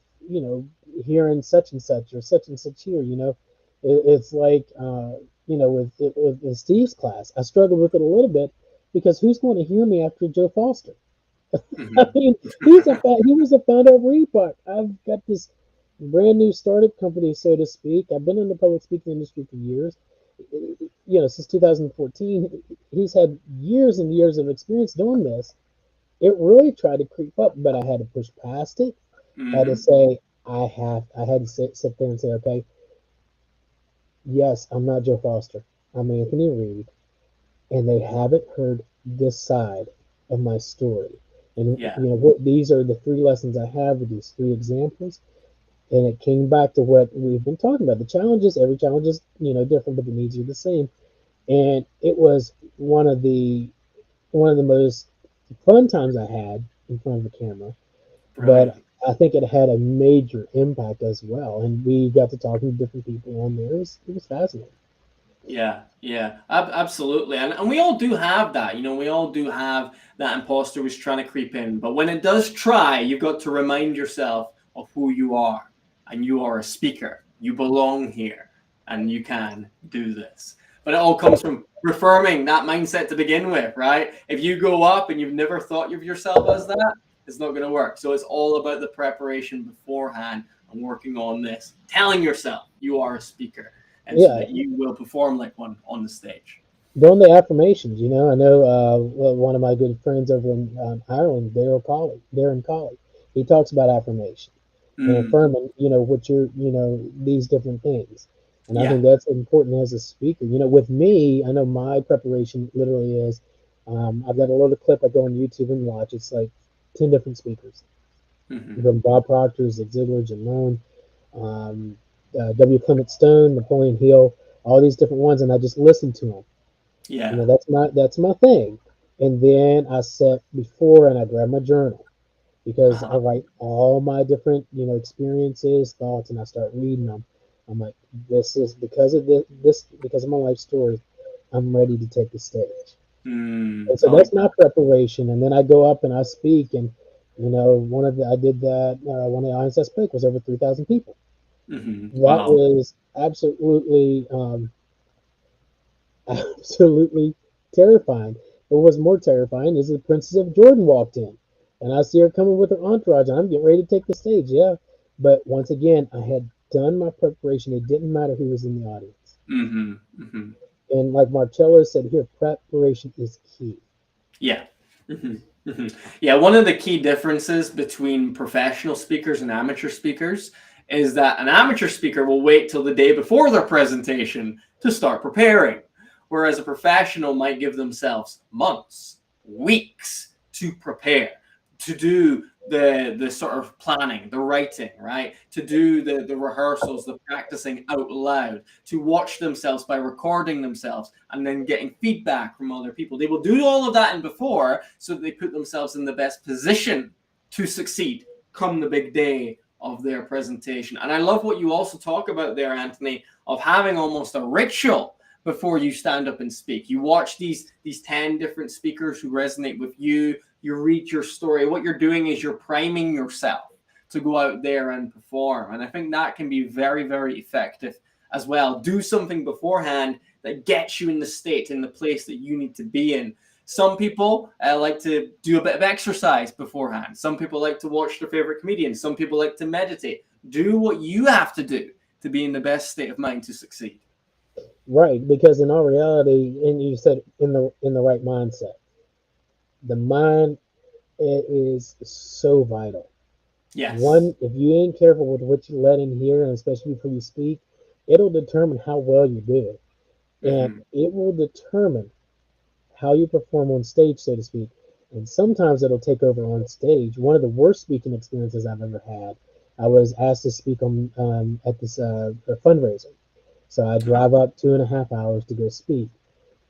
hearing such and such or such and such here. It's like, with Steve's class, I struggled with it a little bit because who's going to hear me after Joe Foster? I Hmm. mean, he was the founder of Reebok. I've got this brand new startup company, so to speak. I've been in the public speaking industry for years. Since 2014, he's had years and years of experience doing this. It really tried to creep up, but I had to push past it. I had to Hmm. say, I had to sit there and say, okay, yes, I'm not Joe Foster. I'm Anthony Reed, and they haven't heard this side of my story. And Yeah. these are the three lessons I have with these three examples. And it came back to what we've been talking about. The challenges, every challenge is, different, but the needs are the same. And it was one of the most fun times I had in front of the camera. But Brilliant. I think it had a major impact as well. And we got to talking to different people on there. It was fascinating. Yeah, yeah, absolutely. And we all do have that. We all do have that imposter who's trying to creep in. But when it does try, you've got to remind yourself of who you are. And you are a speaker. You belong here. And you can do this. But it all comes from reforming that mindset to begin with, right? If you go up and you've never thought of yourself as that, it's not going to work. So it's all about the preparation beforehand and working on this, telling yourself you are a speaker and so Yeah, that you will perform like one on the stage. doing the affirmations. I know one of my good friends over in Ireland, Darren Colley, he talks about affirmation and Mm, affirming, what these different things. And I yeah. think that's important as a speaker. With me, I know my preparation literally is, I've got a little clip I go on YouTube and watch. It's like 10 different speakers Hmm. from Bob Proctor, Zig Ziglar, Jim Rohn, um, W. Clement Stone, Napoleon Hill, all these different ones, and I just listen to them. Yeah. That's my thing. And then I set before and I grab my journal because I Uh-huh. write all my different, experiences, thoughts, and I start reading them. I'm like, this is because of this because of my life story. I'm ready to take the stage. And so I like that's my preparation. And then I go up and I speak. And I did that. One of the audience I spoke was over 3,000 people. that. That Wow. was absolutely absolutely terrifying. But what's more terrifying is the Princess of Jordan walked in, and I see her coming with her entourage, and I'm getting ready to take the stage. Yeah, but once again, I had done my preparation. It didn't matter who was in the audience, Hmm. Hmm. and like Marcello said here, preparation is key. Yeah. Hmm. Hmm. Yeah. One of the key differences between professional speakers and amateur speakers is that an amateur speaker will wait till the day before their presentation to start preparing, whereas a professional might give themselves months, weeks to prepare, to do the sort of planning, the writing, right? To do the rehearsals, the practicing out loud, to watch themselves by recording themselves and then getting feedback from other people. They will do all of that in before so that they put themselves in the best position to succeed come the big day of their presentation. And I love what you also talk about there, Anthony, of having almost a ritual before you stand up and speak. You watch these 10 different speakers who resonate with you, you read your story. What you're doing is you're priming yourself to go out there and perform. And I think that can be very, very effective as well. Do something beforehand that gets you in the state, in the place that you need to be in. Some people like to do a bit of exercise beforehand. Some people like to watch their favorite comedians. Some people like to meditate. Do what you have to do to be in the best state of mind to succeed. Right, because in all reality, and you said in the right mindset, the mind is so vital. Yes. One, if you ain't careful with what you let in here, and especially before you speak, it'll determine how well you do. And Mm-hmm. it will determine how you perform on stage, so to speak. And sometimes it'll take over on stage. One of the worst speaking experiences I've ever had, I was asked to speak on at this a fundraiser. So I Uh-huh. drive up 2.5 hours to go speak.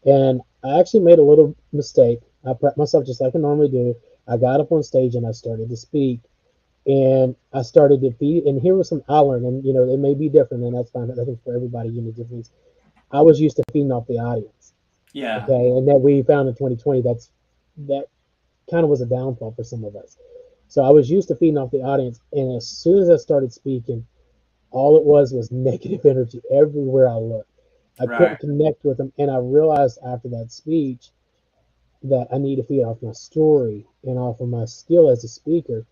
And I actually made a little mistake. I prepped myself just like I normally do. I got up on stage and I started to speak. And I started to feed, and here was some I learned, and it may be different, and that's fine. I think for everybody, different. I was used to feeding off the audience, Yeah. okay, and that we found in 2020, that kind of was a downfall for some of us. So I was used to feeding off the audience, and as soon as I started speaking, all it was negative energy everywhere I looked. I couldn't Right. connect with them, and I realized after that speech that I need to feed off my story and off of my skill as a speaker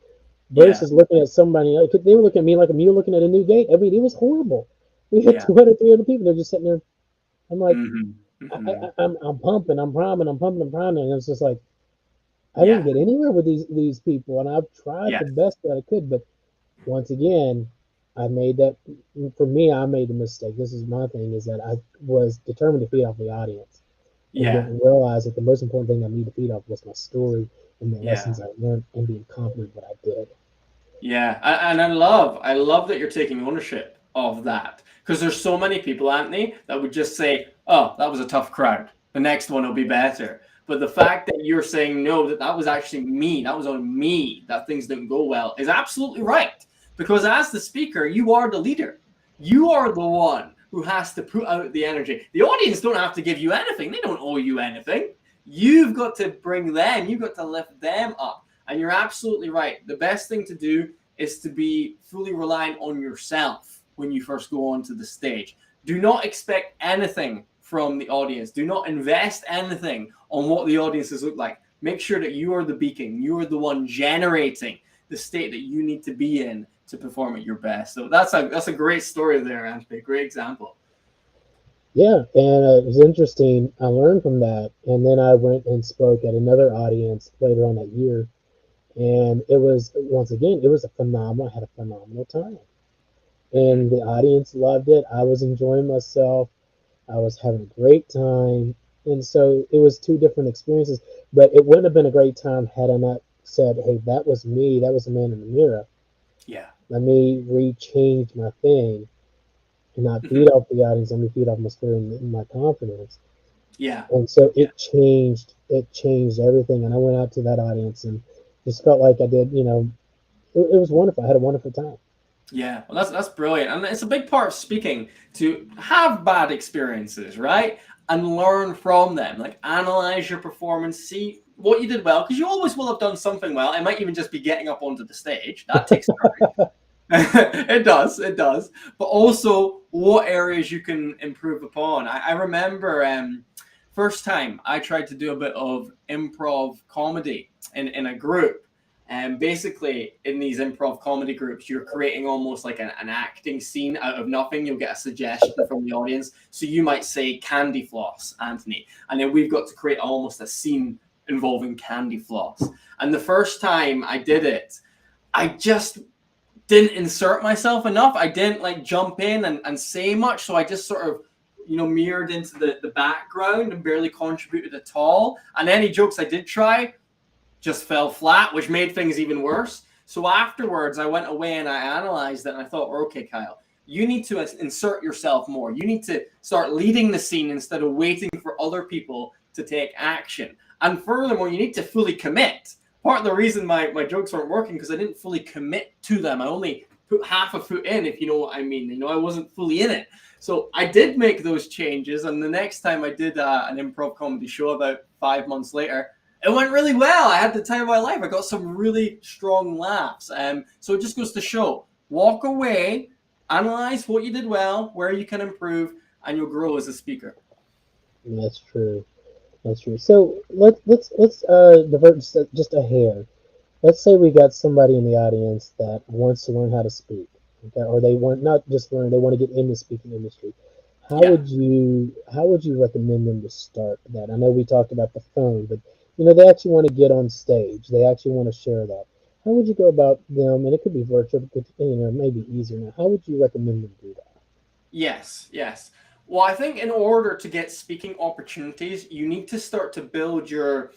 Yeah. versus looking at somebody else. They were looking at me like you were looking at a new gate. I mean, it was horrible. We had Yeah. 200, 300 people. They're just sitting there. I'm like, Hmm. Hmm. I'm pumping, I'm priming, I'm pumping, I'm priming, and it's just like I didn't Yeah. get anywhere with these people, and I've tried Yeah. the best that I could, but once again, I made that for me. I made the mistake. This is my thing: is that I was determined to feed off the audience, and Yeah. didn't realize that the most important thing I need to feed off was my story and the Yeah. lessons I learned and being confident what I did. Yeah, and I love that you're taking ownership of that because there's so many people, Anthony, that would just say, "Oh, that was a tough crowd. The next one will be better." But the fact that you're saying no, that was actually me, that was on me, that things didn't go well, is absolutely right. Because as the speaker, you are the leader. You are the one who has to put out the energy. The audience don't have to give you anything. They don't owe you anything. You've got to bring them. You've got to lift them up. And you're absolutely right. The best thing to do is to be fully reliant on yourself when you first go onto the stage. Do not expect anything from the audience. Do not invest anything on what the audiences look like. Make sure that you are the beacon. You are the one generating the state that you need to be in to perform at your best. So that's a great story there, Anthony. Great example. Yeah, and it was interesting. I learned from that, and then I went and spoke at another audience later on that year, and it was once again it was a phenomenal. I had a phenomenal time, Mm-hmm. and the audience loved it. I was enjoying myself. I was having a great time, and so it was two different experiences. But it wouldn't have been a great time had I not said, "Hey, that was me. That was the man in the mirror. Yeah. Let me rechange my thing and not Mm-hmm. feed off the audience. Let me feed off my spirit and my confidence." Yeah. And so Yeah. it changed everything. And I went out to that audience and just felt like I did. It was wonderful. I had a wonderful time. Yeah, well, that's brilliant, and it's a big part of speaking to have bad experiences, right, and learn from them. Like analyze your performance, see what you did well, because you always will have done something well. It might even just be getting up onto the stage. That takes courage. It does, it does. But also, what areas you can improve upon. I remember first time I tried to do a bit of improv comedy in a group. And basically, in these improv comedy groups, you're creating almost like an acting scene out of nothing. You'll get a suggestion from the audience. So you might say candy floss, Anthony. And then we've got to create almost a scene involving candy floss. And the first time I did it, I just didn't insert myself enough. I didn't like jump in and say much. So I just sort of, mirrored into the background and barely contributed at all. And any jokes I did try just fell flat, which made things even worse. So afterwards, I went away and I analyzed it and I thought, okay, Kyle, you need to insert yourself more. You need to start leading the scene instead of waiting for other people to take action. And furthermore, you need to fully commit. Part of the reason my jokes weren't working because I didn't fully commit to them. I only put half a foot in, if you know what I mean. I wasn't fully in it. So I did make those changes. And the next time I did an improv comedy show about 5 months later, it went really well. I had the time of my life. I got some really strong laughs. So it just goes to show, walk away, analyze what you did well, where you can improve, and you'll grow as a speaker. And that's true. That's true. So let's divert just a hair. Let's say we got somebody in the audience that wants to learn how to speak, okay? Or they want not just learn, they want to get in the speaking industry. Yeah. How would you recommend them to start that? I know we talked about the phone, but they actually want to get on stage. They actually want to share that. How would you go about them? And it could be virtual, it could, maybe easier now. How would you recommend them do that? Yes, yes. Well, I think in order to get speaking opportunities, you need to start to build your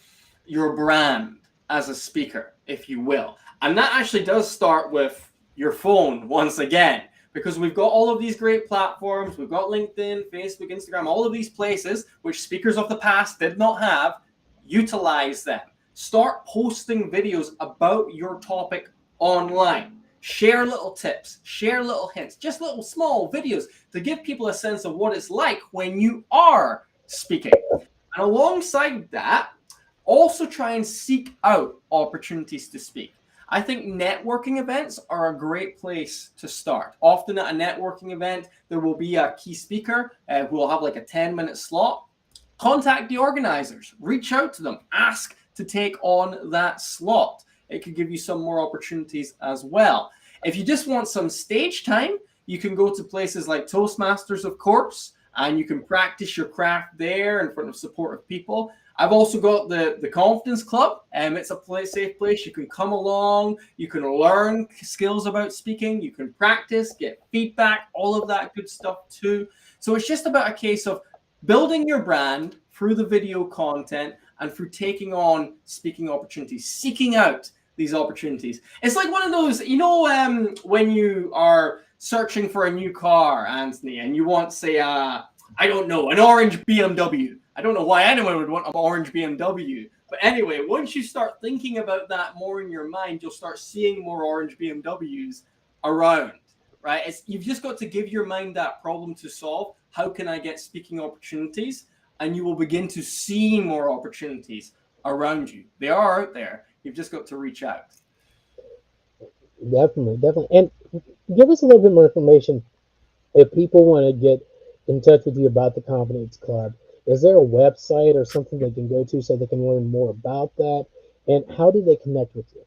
brand as a speaker, if you will. And that actually does start with your phone once again, because we've got all of these great platforms. We've got LinkedIn, Facebook, Instagram, all of these places which speakers of the past did not have. Utilize them. Start posting videos about your topic online. Share little tips, share little hints, just little small videos to give people a sense of what it's like when you are speaking. And alongside that, also try and seek out opportunities to speak. I think networking events are a great place to start. Often at a networking event, there will be a key speaker who will have like a 10-minute slot. Contact the organizers, reach out to them, ask to take on that slot. It could give you some more opportunities as well. If you just want some stage time, you can go to places like Toastmasters, of course, and you can practice your craft there in front of supportive people. I've also got the Confidence Club. It's a safe place. You can come along. You can learn skills about speaking. You can practice, get feedback, all of that good stuff too. So it's just about a case of building your brand through the video content and through taking on speaking opportunities, seeking out these opportunities. It's like one of those, when you are searching for a new car, Anthony, and you want, say, I don't know, an orange BMW. I don't know why anyone would want an orange BMW. But anyway, once you start thinking about that more in your mind, you'll start seeing more orange BMWs around, right? You've just got to give your mind that problem to solve. How can I get speaking opportunities? And you will begin to see more opportunities around you. They are out there. You've just got to reach out. Definitely, definitely. And give us a little bit more information if people want to get in touch with you about the Confidence Club. Is there a website or something they can go to so they can learn more about that? And how do they connect with you?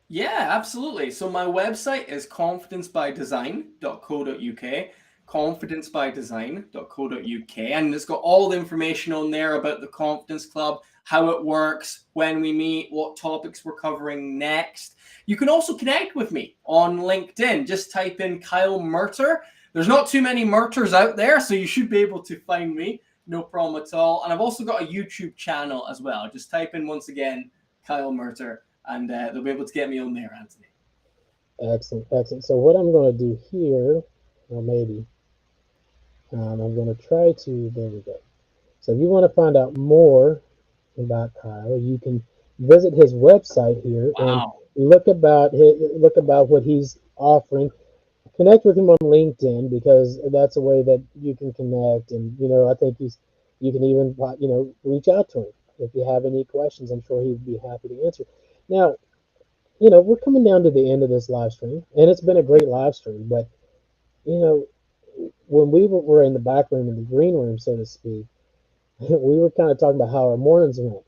Yeah, absolutely. So my website is confidencebydesign.co.uk, confidencebydesign.co.uk, and it's got all the information on there about the Confidence Club, how it works, when we meet, what topics we're covering next. You can also connect with me on LinkedIn. Just type in Kyle Murtagh. There's not too many Murtaghs out there, so you should be able to find me. No problem at all. And I've also got a YouTube channel as well. Just type in once again Kyle Murtagh, and they'll be able to get me on there, Anthony. Excellent, excellent. So what I'm going to do here, or maybe I'm going to try to. There we go. So if you want to find out more about Kyle, you can visit his website here and Wow. look about what he's offering. Connect with him on LinkedIn because that's a way that you can connect. And I think you can even reach out to him if you have any questions. I'm sure he'd be happy to answer. Now, we're coming down to the end of this live stream, and it's been a great live stream. But you know, when we were in the back room, in the green room, so to speak, we were kind of talking about how our mornings went.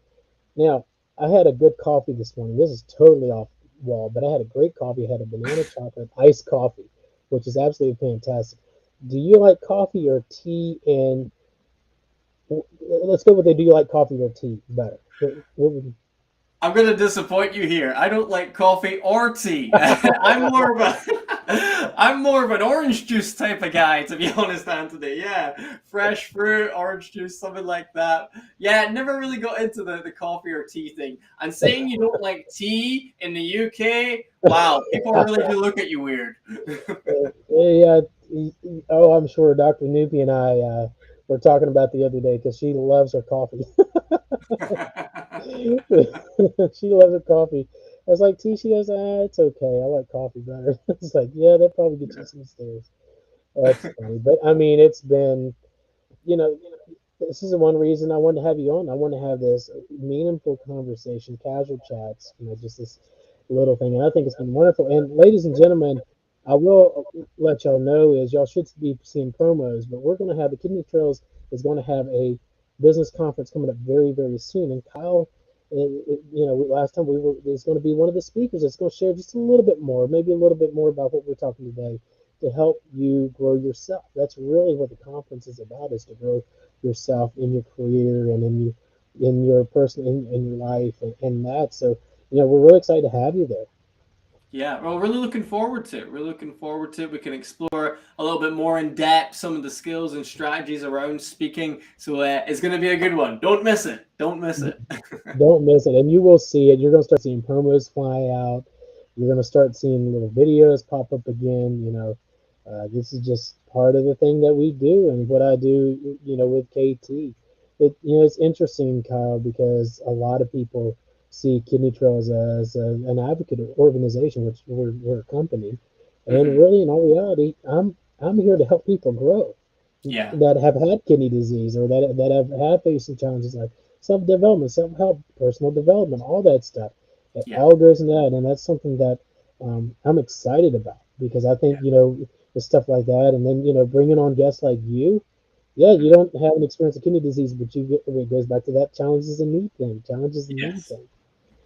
Now, I had a good coffee this morning. This is totally off wall, but I had a great coffee. I had a banana chocolate iced coffee, which is absolutely fantastic. Do you like coffee or tea? And let's go with the do you like coffee or tea better? What would I'm gonna disappoint you here. I don't like coffee or tea. I'm more of an orange juice type of guy, to be honest, Anthony. Yeah, fresh fruit, orange juice, something like that. Yeah, never really got into the coffee or tea thing. And saying you don't like tea in the UK, wow, people really do look at you weird. yeah, oh, I'm sure Dr. Nupi and I were talking about the other day because she loves her coffee. She loves her coffee. I was like, tea? She goes, it's okay. I like coffee better. It's like, yeah, that probably gets you some stairs. That's funny. But I mean, it's been, you know, this is the one reason I wanted to have you on. I want to have this meaningful conversation, casual chats, just this little thing. And I think it's been wonderful. And ladies and gentlemen, I will let y'all know is y'all should be seeing promos, but we're going to have the Kidney Trails is going to have a business conference coming up very, very soon. And Kyle, last time we were, is going to be one of the speakers that's going to share just a little bit more, maybe a little bit more about what we're talking today to help you grow yourself. That's really what the conference is about, is to grow yourself in your career and in your person in your life and that. So, we're really excited to have you there. Yeah, well, really looking forward to it. Really looking forward to it. We can explore a little bit more in depth some of the skills and strategies around speaking. So it's going to be a good one. Don't miss it. Don't miss it. Don't miss it, and you will see it. You're going to start seeing promos fly out. You're going to start seeing little videos pop up again. This is just part of the thing that we do, and what I do. With KT, it's interesting, Kyle, because a lot of people see Kidney Trail as an advocate organization, which we're a company, and Hmm. really, in all reality, I'm here to help people grow Yeah. that have had kidney disease or that have had facing challenges like self development, self help, personal development, all that stuff. It Yeah. all goes into that, and that's something that I'm excited about because I think with stuff like that, and then bringing on guests like you. Yeah, you Mhm. don't have an experience of kidney disease, but it goes back to that challenges and need thing, challenges and need Yes. thing.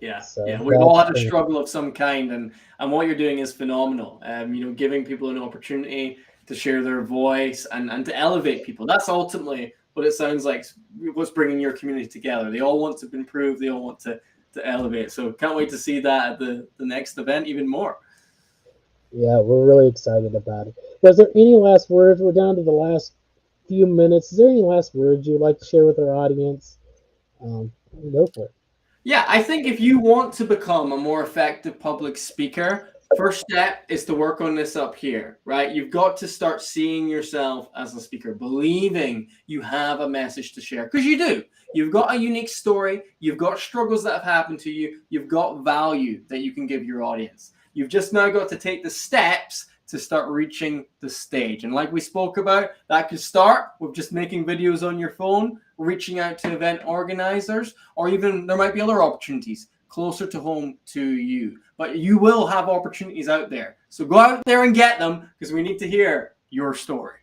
Yeah, So yeah, we've all that's had a struggle of some kind, and what you're doing is phenomenal. Giving people an opportunity to share their voice and to elevate people. That's ultimately what it sounds like. What's bringing your community together? They all want to improve. They all want to elevate. So can't wait to see that at the next event even more. yeah, we're really excited about it. Was there any last words? We're down to the last few minutes. Is there any last words you'd like to share with our audience? Um, Go for it. Yeah, I think if you want to become a more effective public speaker, first step is to work on this up here, right? You've got to start seeing yourself as a speaker, believing you have a message to share because you do. You've got a unique story, you've got struggles that have happened to you, you've got value that you can give your audience. You've just now got to take the steps to start reaching the stage. And like we spoke about, that could start with just making videos on your phone, reaching out to event organizers, or even there might be other opportunities closer to home to you. But you will have opportunities out there. So go out there and get them because we need to hear your story.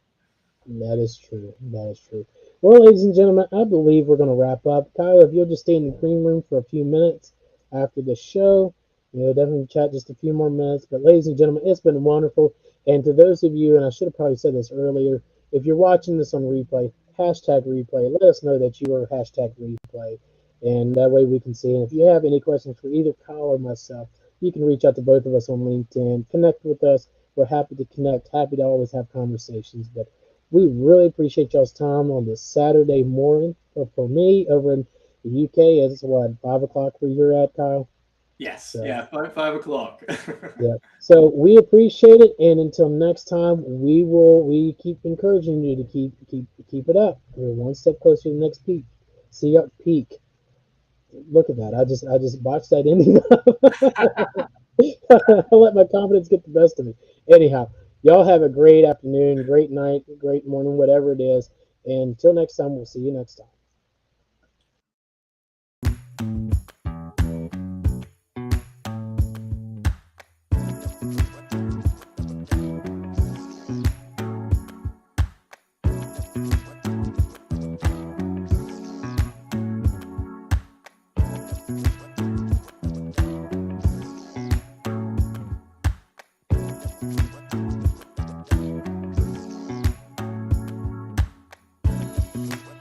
That is true. That is true. Well, ladies and gentlemen, I believe we're going to wrap up. Kyle, if you'll just stay in the green room for a few minutes after the show, definitely chat just a few more minutes. But, ladies and gentlemen, it's been wonderful. And to those of you, and I should have probably said this earlier, if you're watching this on replay, hashtag replay. Let us know that you are hashtag replay. And that way we can see. And if you have any questions for either Kyle or myself, you can reach out to both of us on LinkedIn. Connect with us. We're happy to connect, happy to always have conversations. But we really appreciate y'all's time on this Saturday morning. For me, over in the UK, it's what 5 o'clock where you're at, Kyle. Yes, So yeah, 5 o'clock. yeah. So we appreciate it, and until next time, we keep encouraging you to keep it up. We're one step closer to the next peak. See you at peak. Look at that. I just botched that ending. I let my confidence get the best of me. Anyhow, y'all have a great afternoon, great night, great morning, whatever it is. And until next time, we'll see you next time.